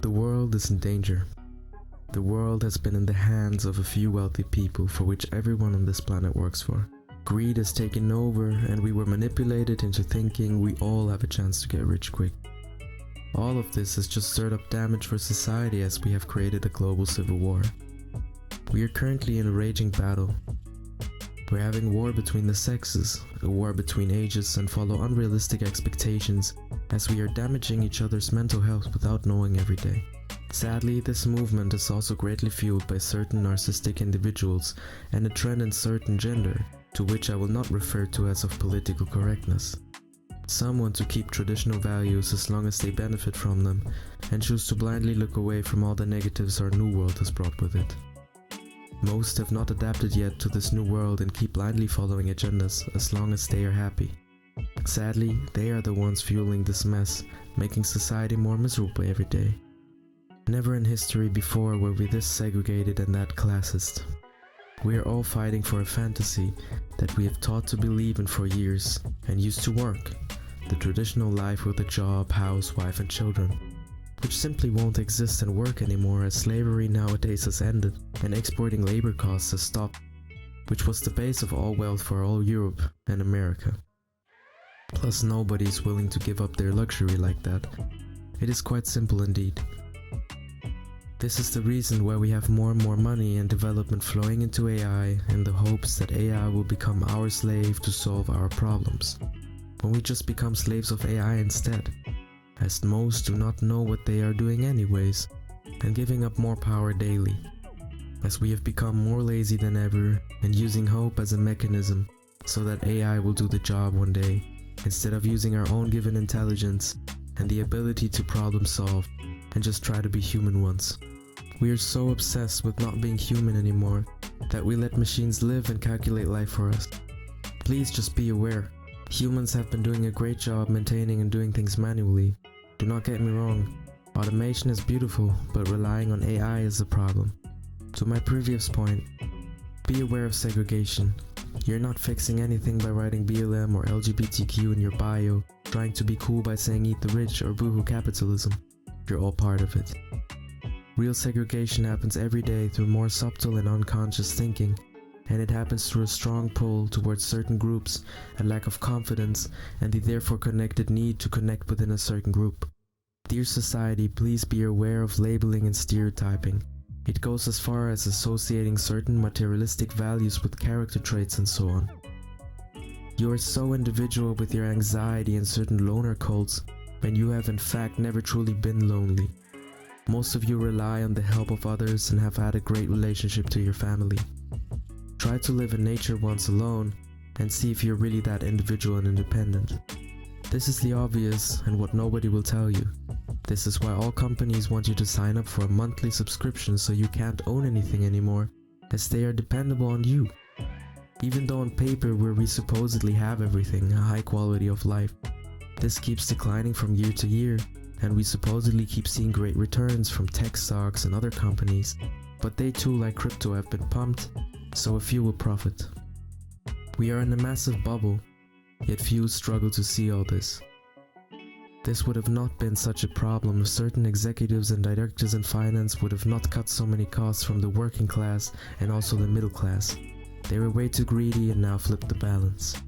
The world is in danger. The world has been in the hands of a few wealthy people for which everyone on this planet works for. Greed has taken over and we were manipulated into thinking we all have a chance to get rich quick. All of this has just stirred up damage for society as we have created a global civil war. We are currently in a raging battle. We're having war between the sexes, a war between ages, and follow unrealistic expectations as we are damaging each other's mental health without knowing every day. Sadly, this movement is also greatly fueled by certain narcissistic individuals and a trend in certain gender, to which I will not refer to as of political correctness. Some want to keep traditional values as long as they benefit from them, and choose to blindly look away from all the negatives our new world has brought with it. Most have not adapted yet to this new world and keep blindly following agendas as long as they are happy. Sadly, they are the ones fueling this mess, making society more miserable every day. Never in history before were we this segregated and that classist. We are all fighting for a fantasy that we have taught to believe in for years and used to work, the traditional life with a job, house, wife and children, which simply won't exist and work anymore as slavery nowadays has ended and exporting labor costs has stopped, which was the base of all wealth for all Europe and America. Plus nobody is willing to give up their luxury like that. It is quite simple indeed. This is the reason why we have more and more money and development flowing into AI in the hopes that AI will become our slave to solve our problems, when we just become slaves of AI instead, as most do not know what they are doing anyways, and giving up more power daily, as we have become more lazy than ever and using hope as a mechanism so that AI will do the job one day, instead of using our own given intelligence and the ability to problem solve and just try to be human once. We are so obsessed with not being human anymore that we let machines live and calculate life for us. Please just be aware, humans have been doing a great job maintaining and doing things manually. Do not get me wrong, automation is beautiful, but relying on AI is a problem. To my previous point, be aware of segregation. You're not fixing anything by writing BLM or LGBTQ in your bio, trying to be cool by saying eat the rich or boohoo capitalism. You're all part of it. Real segregation happens every day through more subtle and unconscious thinking, and it happens through a strong pull towards certain groups, a lack of confidence, and the therefore connected need to connect within a certain group. Dear society, please be aware of labeling and stereotyping. It goes as far as associating certain materialistic values with character traits and so on. You are so individual with your anxiety and certain loner cults, when you have in fact never truly been lonely. Most of you rely on the help of others and have had a great relationship to your family. Try to live in nature once alone and see if you're really that individual and independent. This is the obvious and what nobody will tell you. This is why all companies want you to sign up for a monthly subscription so you can't own anything anymore, as they are dependable on you. Even though on paper where we supposedly have everything, a high quality of life, this keeps declining from year to year, and we supposedly keep seeing great returns from tech stocks and other companies, but they too, like crypto, have been pumped, so a few will profit. We are in a massive bubble, yet few struggle to see all this. This would have not been such a problem if certain executives and directors in finance would have not cut so many costs from the working class and also the middle class. They were way too greedy and now flipped the balance.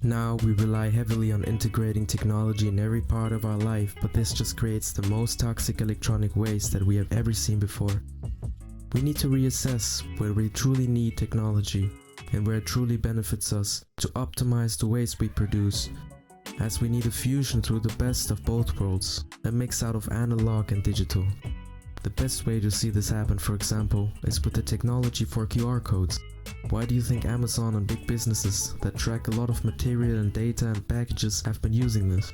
Now we rely heavily on integrating technology in every part of our life, but this just creates the most toxic electronic waste that we have ever seen before. We need to reassess where we truly need technology and where it truly benefits us to optimize the waste we produce, as we need a fusion through the best of both worlds, a mix out of analog and digital. The best way to see this happen, for example, is with the technology for QR codes. Why do you think Amazon and big businesses that track a lot of material and data and packages have been using this?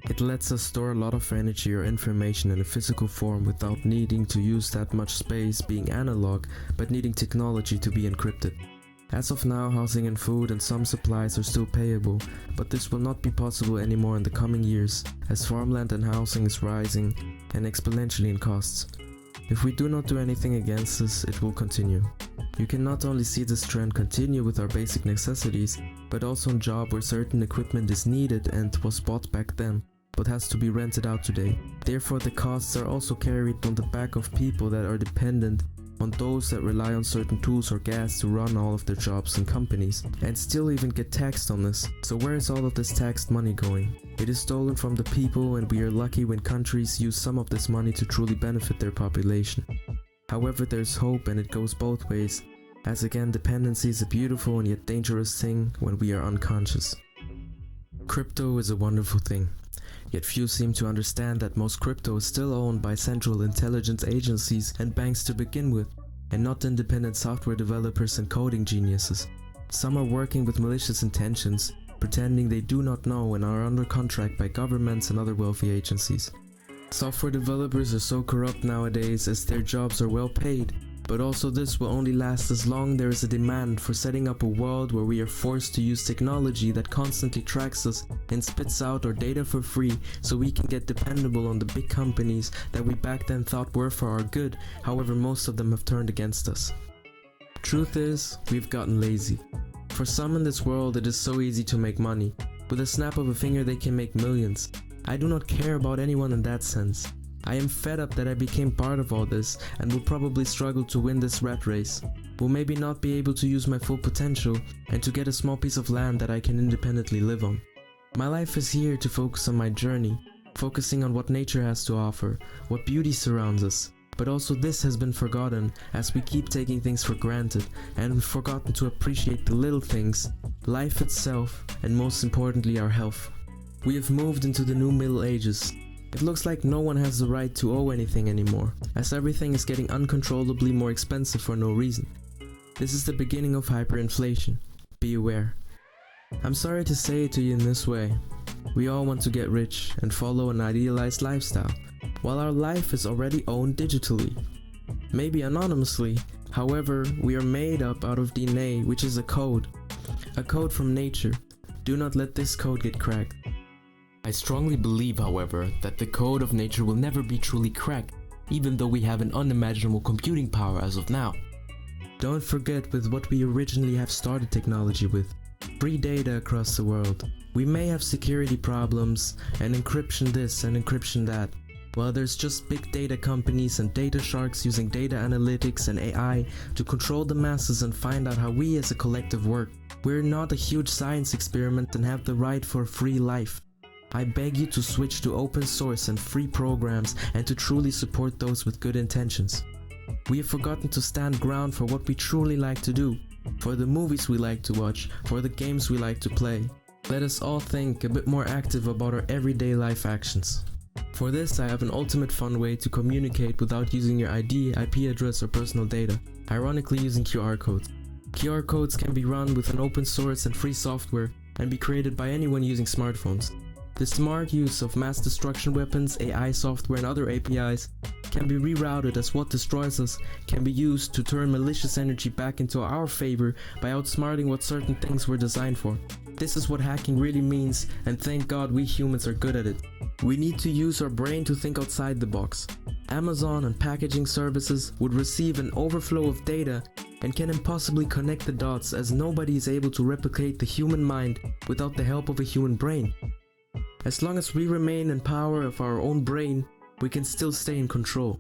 It lets us store a lot of energy or information in a physical form without needing to use that much space being analog, but needing technology to be encrypted. As of now, housing and food and some supplies are still payable, but this will not be possible anymore in the coming years, as farmland and housing is rising and exponentially in costs. If we do not do anything against this, it will continue. You can not only see this trend continue with our basic necessities, but also in jobs where certain equipment is needed and was bought back then, but has to be rented out today. Therefore, the costs are also carried on the back of people that are dependent on those that rely on certain tools or gas to run all of their jobs and companies, and still even get taxed on this. So where is all of this taxed money going? It is stolen from the people, and we are lucky when countries use some of this money to truly benefit their population. However, there's hope, and it goes both ways, as again, dependency is a beautiful and yet dangerous thing when we are unconscious. Crypto is a wonderful thing, yet few seem to understand that most crypto is still owned by central intelligence agencies and banks to begin with, and not independent software developers and coding geniuses. Some are working with malicious intentions, pretending they do not know and are under contract by governments and other wealthy agencies. Software developers are so corrupt nowadays as their jobs are well paid, but also this will only last as long there is a demand for setting up a world where we are forced to use technology that constantly tracks us and spits out our data for free so we can get dependable on the big companies that we back then thought were for our good. However, most of them have turned against us. Truth is, we've gotten lazy. For some in this world, it is so easy to make money. With a snap of a finger they can make millions. I do not care about anyone in that sense. I am fed up that I became part of all this and will probably struggle to win this rat race. Will maybe not be able to use my full potential and to get a small piece of land that I can independently live on. My life is here to focus on my journey, focusing on what nature has to offer, what beauty surrounds us. But also this has been forgotten as we keep taking things for granted and we've forgotten to appreciate the little things, life itself, and most importantly our health. We have moved into the new Middle Ages. It looks like no one has the right to owe anything anymore, as everything is getting uncontrollably more expensive for no reason. This is the beginning of hyperinflation. Be aware. I'm sorry to say it to you in this way. We all want to get rich and follow an idealized lifestyle, while our life is already owned digitally. Maybe anonymously, however, we are made up out of DNA, which is a code from nature. Do not let this code get cracked. I strongly believe, however, that the code of nature will never be truly cracked, even though we have an unimaginable computing power as of now. Don't forget with what we originally have started technology with. Free data across the world. We may have security problems and encryption this and encryption that. Well, there's just big data companies and data sharks using data analytics and AI to control the masses and find out how we as a collective work. We're not a huge science experiment and have the right for a free life. I beg you to switch to open source and free programs and to truly support those with good intentions. We have forgotten to stand ground for what we truly like to do, for the movies we like to watch, for the games we like to play. Let us all think a bit more active about our everyday life actions. For this, I have an ultimate fun way to communicate without using your ID, IP address or personal data, ironically using QR codes. QR codes can be run with an open source and free software and be created by anyone using smartphones. The smart use of mass destruction weapons, AI software and other APIs can be rerouted as what destroys us can be used to turn malicious energy back into our favor by outsmarting what certain things were designed for. This is what hacking really means, and thank God we humans are good at it. We need to use our brain to think outside the box. Amazon and packaging services would receive an overflow of data and can impossibly connect the dots as nobody is able to replicate the human mind without the help of a human brain. As long as we remain in power of our own brain, we can still stay in control.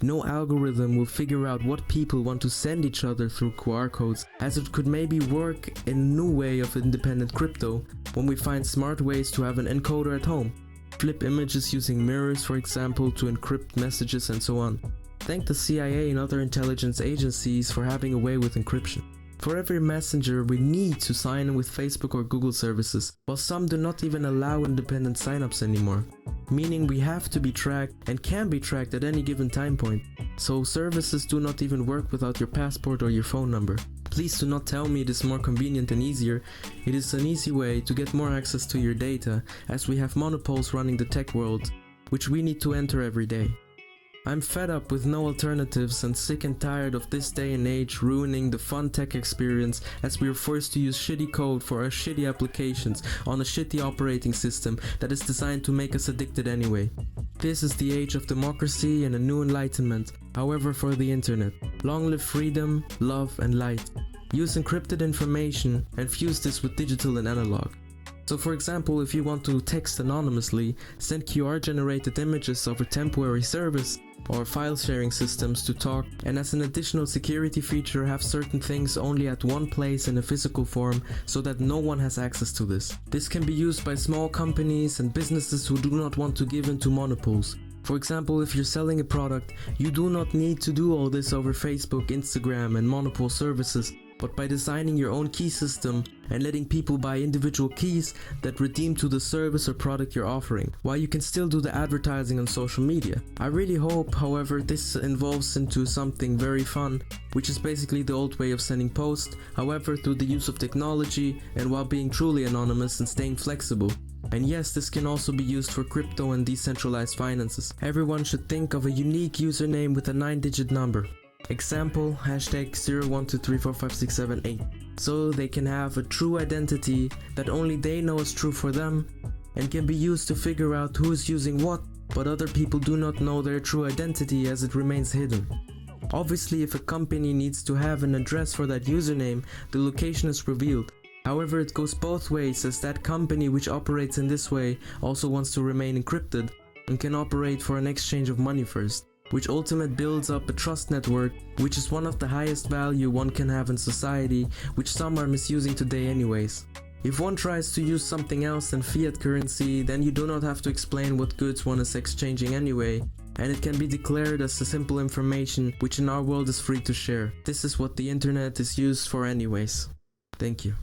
No algorithm will figure out what people want to send each other through QR codes, as it could maybe work in a new way of independent crypto when we find smart ways to have an encoder at home. Flip images using mirrors, for example, to encrypt messages and so on. Thank the CIA and other intelligence agencies for having a way with encryption. For every messenger, we need to sign in with Facebook or Google services, while some do not even allow independent signups anymore, meaning we have to be tracked and can be tracked at any given time point. So services do not even work without your passport or your phone number. Please do not tell me it is more convenient and easier. It is an easy way to get more access to your data, as we have monopoles running the tech world, which we need to enter every day. I'm fed up with no alternatives and sick and tired of this day and age ruining the fun tech experience as we are forced to use shitty code for our shitty applications on a shitty operating system that is designed to make us addicted anyway. This is the age of democracy and a new enlightenment, however for the internet. Long live freedom, love and light. Use encrypted information and fuse this with digital and analog. So for example, if you want to text anonymously, send QR generated images over temporary service or file sharing systems to talk, and as an additional security feature have certain things only at one place in a physical form so that no one has access to this. This can be used by small companies and businesses who do not want to give in to monopoles. For example, if you're selling a product, you do not need to do all this over Facebook, Instagram and monopole services, but by designing your own key system and letting people buy individual keys that redeem to the service or product you're offering, while you can still do the advertising on social media. I really hope, however, this evolves into something very fun, which is basically the old way of sending posts, however through the use of technology and while being truly anonymous and staying flexible. And yes, this can also be used for crypto and decentralized finances. Everyone should think of a unique username with a 9-digit number. Example, hashtag 0123456788. So they can have a true identity that only they know is true for them and can be used to figure out who is using what, but other people do not know their true identity as it remains hidden. Obviously, if a company needs to have an address for that username, the location is revealed. However, it goes both ways, as that company which operates in this way also wants to remain encrypted and can operate for an exchange of money first, which ultimately builds up a trust network, which is one of the highest value one can have in society, which some are misusing today anyways. If one tries to use something else than fiat currency, then you do not have to explain what goods one is exchanging anyway, and it can be declared as a simple information which in our world is free to share. This is what the internet is used for anyways. Thank you.